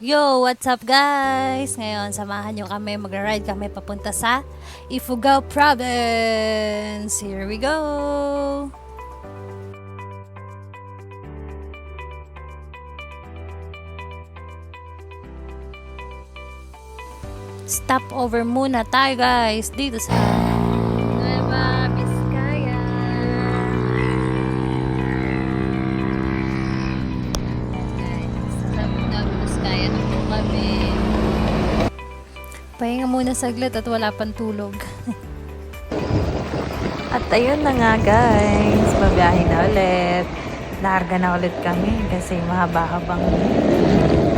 Yo, what's up guys? Ngayon, samahan nyo kami, magra-ride kami papunta sa Ifugao Province. Here we go! Stop over muna tayo guys dito sa Nueva Vizcaya. Sa Nueva Vizcaya na po kami. Pahinga muna saglit at wala pang tulog. At ayun na nga guys, babiyahe na ulit. Larga na ulit kami kasi mahaba-habang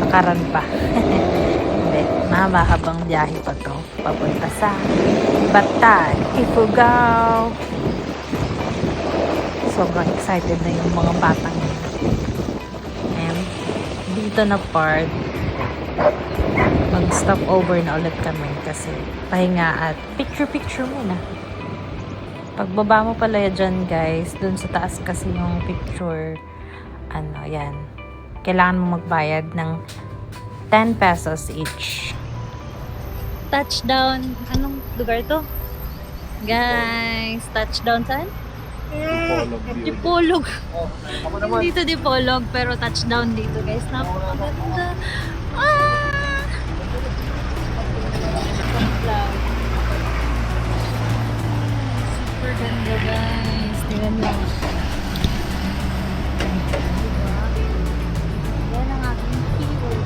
pakaran pa. Hindi, mahaba-habang biyahe pa to. Papunta sa Batan, Ifugao. Sobrang excited na yung mga batang yun. And dito na part, mag-stop over na ulit kami kasi pahinga at picture-picture muna. Pagbaba mo pala dyan guys, dun sa taas kasi yung picture, yan. Kailangan mo magbayad ng 10 pesos each. Touchdown. Anong lugar to? Guys, touchdown saan? Dipolog. Dito Dipolog, pero touchdown dito guys. Napakaganda. Ah! Super ganda guys. Tingnan nyo. Yan ang aking keyword.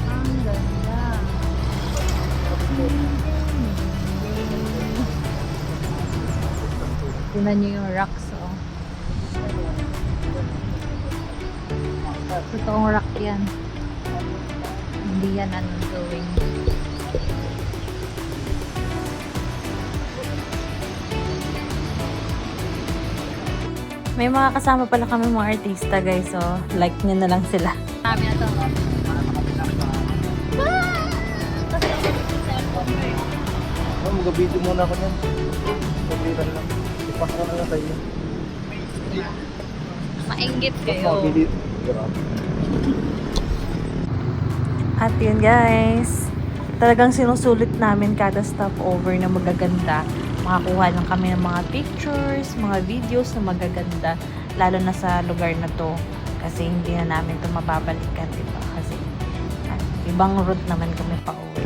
Ang ganda. Tingnan nyo yung rocks, oh. Totoong rock yan. Hindi yan anong gawing. May mga kasama pala kami mga artista guys, so like nyo na lang sila. Sabi na to. Mag-video muna ako niyan. Pagliran lang. Ipasa ko na lang sa iyo. Mainggit kayo. Mag-video. At yun guys, talagang sinusulit namin kada stopover na magaganda. Makakuha lang kami ng mga pictures, mga videos na magaganda, lalo na sa lugar na to kasi hindi na namin ito mababalikan, diba? Kasi ibang route naman kami pa uwi.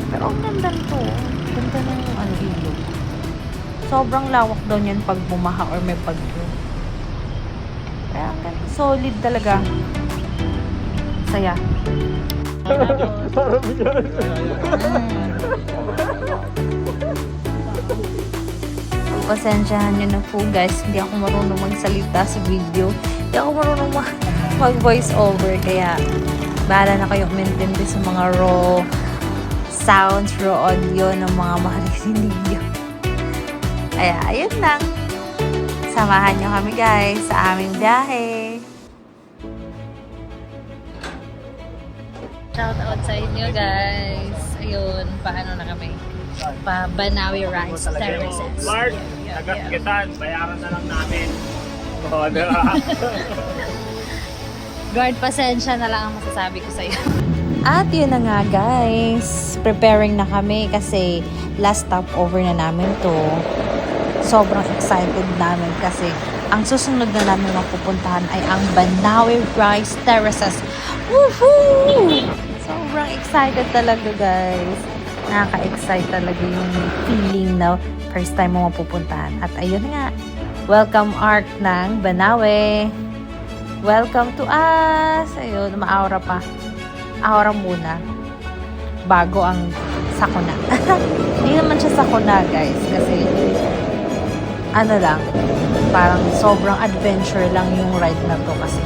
Pero ang ganda nito, ganda ng ilog. Sobrang lawak daw niyan pag bumaha or may bagyo. Kaya ang ganda, solid talaga. Saya. Pasensyahan nyo na po guys, hindi ako marunong magsalita sa video, hindi ako marunong mag voice over, kaya bahala na kayong umintindi sa mga raw sounds, raw audio ng mga maririnig nyo. Kaya ayun lang, samahan nyo kami guys sa aming biyahe. Shout out sa inyo guys. Ayun, paano na kami? Pa Banawi Rice Terraces. Mark, taga-kitan. Bayaran na lang namin. Oo, diba? Guard, pasensya na lang ang masasabi ko sa iyo. At yun na nga guys, preparing na kami kasi last stopover na namin to. Sobrang excited namin kasi ang susunod na namin mapupuntahan ay ang Banawi Rice Terraces. Woohoo! Sobrang excited talaga guys. Nakaka-excite talaga yung feeling na first time mo mapupuntahan. At ayun nga, welcome Arc ng Banawi. Welcome to us! Ayun, maaura pa. Aura muna. Bago ang sakuna. Hindi naman siya sakuna guys. Kasi, parang sobrang adventure lang yung ride na to. Kasi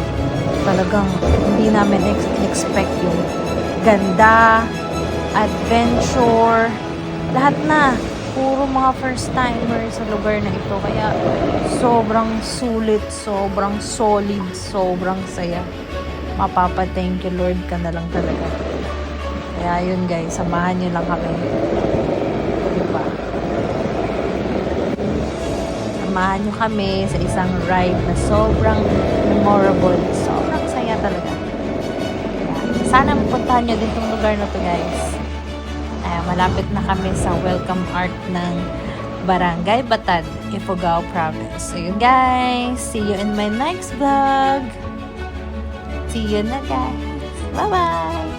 talagang hindi namin expect yung ganda, adventure, lahat na. Puro mga first timer sa lugar na ito. Kaya sobrang sulit, sobrang solid, sobrang saya. Mapapa-thank you Lord ka na lang talaga. Kaya yun guys, samahan nyo lang kami. Diba? Samahan nyo kami sa isang ride na sobrang memorable. Sobrang saya talaga. puntahan nyo din itong lugar na to guys. Malapit na kami sa welcome art ng Barangay Batad, Ifugao Province. So yun guys, see you in my next vlog. See you na guys. Bye-bye!